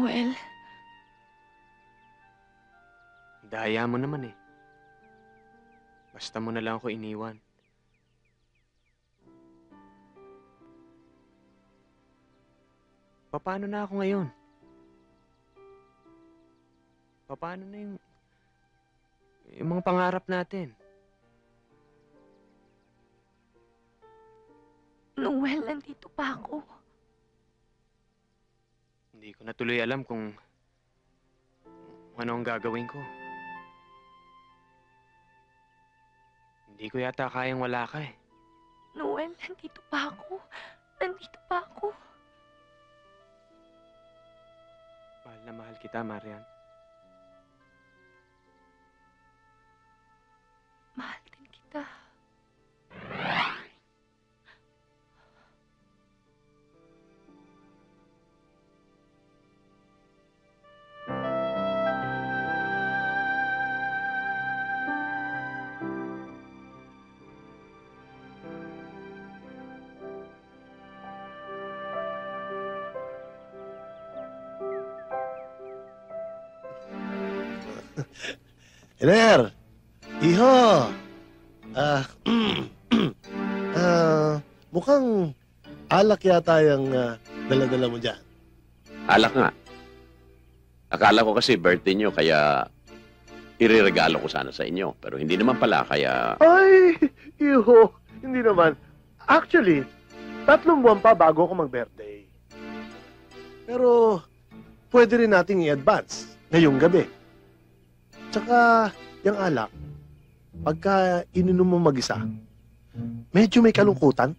Noel. Daya mo naman eh. Basta mo na lang ako iniwan. Paano na ako ngayon? Paano na yung mga pangarap natin? Noel, nandito pa ako. Hindi ko na tuloy alam kung ano ang gagawin ko. Hindi ko yata kayang wala ka eh. Noel, nandito pa ako. Nandito pa ako. Mahal na mahal kita, Marian. Mahal din kita. Iner! Iho! Mukhang alak yata yung dala-dala mo dyan. Alak nga. Akala ko kasi birthday nyo, kaya ireregalo ko sana sa inyo. Pero hindi naman pala, kaya... Ay! Iho! Hindi naman. Actually, 3 buwan pa bago ako mag-birthday. Pero, pwede rin nating i-advance ngayong gabi. Tsaka, yung alak, pagka ininom mo mag-isa, medyo may kalungkutan.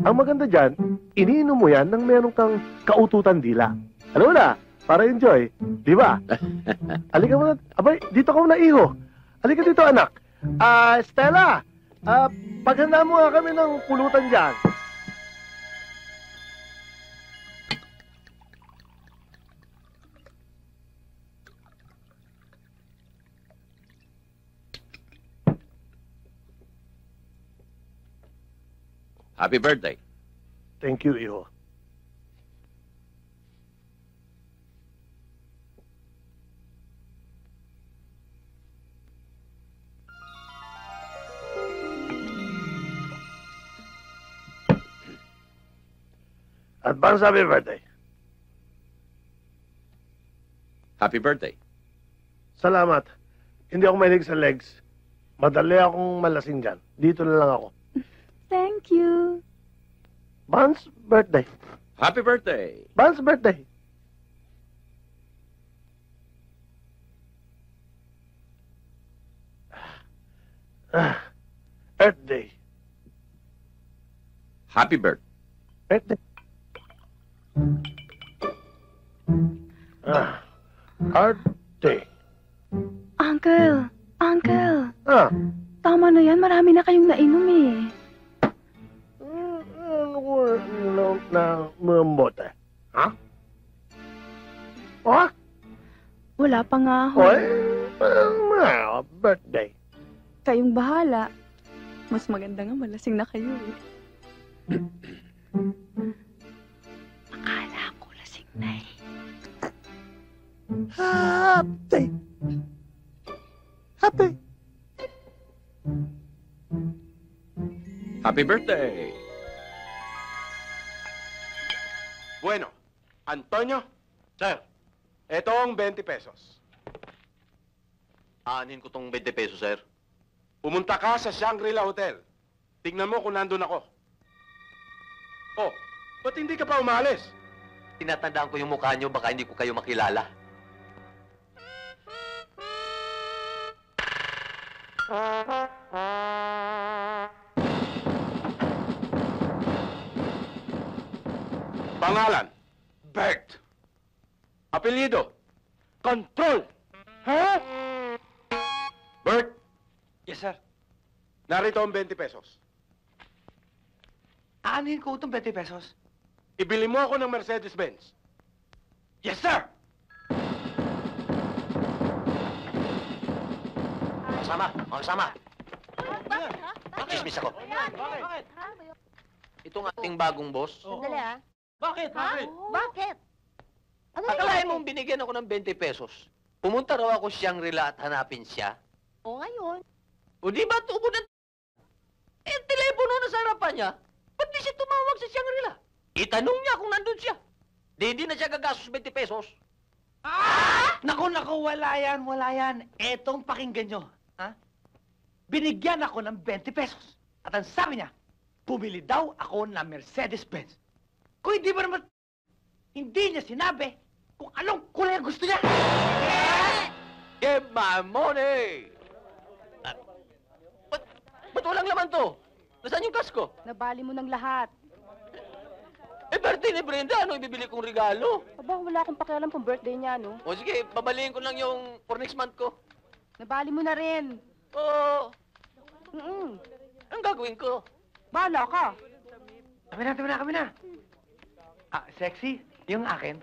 Ang maganda dyan, iniinom mo yan nang meron kang kaututan dila. Ano na? Para enjoy. Di ba? Halika mo na. Abay, dito ka muna, iho. Halika dito, anak. Stella, paghanda mo nga kami ng pulutan dyan. Happy birthday. Thank you, iho. Advance happy birthday. Happy birthday. Salamat. Hindi ako mahilig sa legs. Madali akong malasing dyan. Dito na lang ako. Thank you. Bon's birthday. Happy birthday. Bon's birthday. Earth Day. Happy birthday. Earth Day. Earth Day. Uncle! Uncle! Ah, Tama na yan. Marami na kayong nainom eh. ano na mambote? Ha? Oh? Wala pa nga ho. Oy, birthday. Kayong bahala. Mas maganda nga malasing na kayo eh. Akala ko lasing na eh. Happy. Happy. Happy birthday. Bueno, Antonio, sir, ito ang 20 pesos. Aanin ko tong 20 pesos, sir. Pumunta ka sa Shangri-La Hotel. Tignan mo kung nandun ako. Oh, ba't hindi ka pa umalis? Tinatandaan ko yung mukha nyo, baka hindi ko kayo makilala. Pangalan, Bert. Apelyido, Control. Ha? Bert, Yes, sir. narito ang 20 pesos. Aanin ko itong 20 pesos. Ibili mo ako ng Mercedes-Benz. Yes, sir! Mga kasama. Bakit, ha? Bakit? Chismis ako. Bakit? Itong ating bagong boss. Sandali, ha? Bakit? Ha? Bakit? Ano Akalain mong binigyan ako ng 20 pesos. Pumunta raw ako Shangri-La at hanapin siya. O ngayon? O di ba tubo ng... Eh, telepono na sa harapan niya. Ba't di siya tumawag sa Shangri-La? Itanong niya kung nandun siya. Di na siya gagastos 20 pesos. Naku, wala yan. Etong pakinggan nyo. Ha? Binigyan ako ng 20 pesos. At ang sabi niya, bumili daw ako ng Mercedes-Benz. Kung hindi ba naman, hindi niya sinabi kung anong kulay ang gusto niya. Give my money! Ba't walang laman to? Nasaan yung kasko? Nabali mo ng lahat. Eh, birthday ni Brenda, ano ibibili kong regalo? Aba, wala akong pakialam kung birthday niya, no? O sige, babalihin ko lang yung for next month ko. Nabali mo na rin. Oo, Mm-mm. ang gagawin ko? Bahala ka. Kami na. Ah, sexy, yung akin.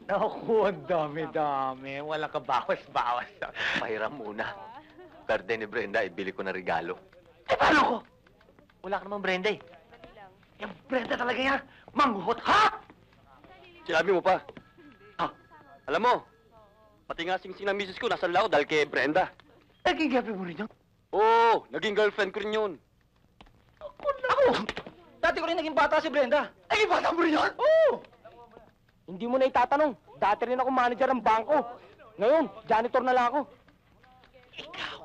Naku, ang dami. Wala ka bawas-bawas. Pahiram muna. Birthday ni Brenda, ibili ko na regalo. Eh, paano ko? Wala ka naman, Brenda eh. Yung Brenda talaga yan, manghuhot, ha? Sinabi mo pa. Ah. Alam mo, pati nga sing-sing ng misis ko nasa lao dahil kay Brenda. Naging gabi mo rin yun? Oo, naging girlfriend ko rin yun. Ako! Dati ko rin naging bata si Brenda. Naging bata mo rin yun? Oo! Hindi mo na itatanong. Dati rin ako manager ng bangko. Ngayon, janitor na lang ako. Ikaw,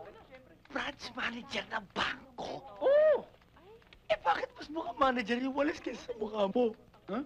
branch manager ng bangko? Oo! Eh, bakit mas mukhang manager yung walis kaysa sa mukha mo? Huh?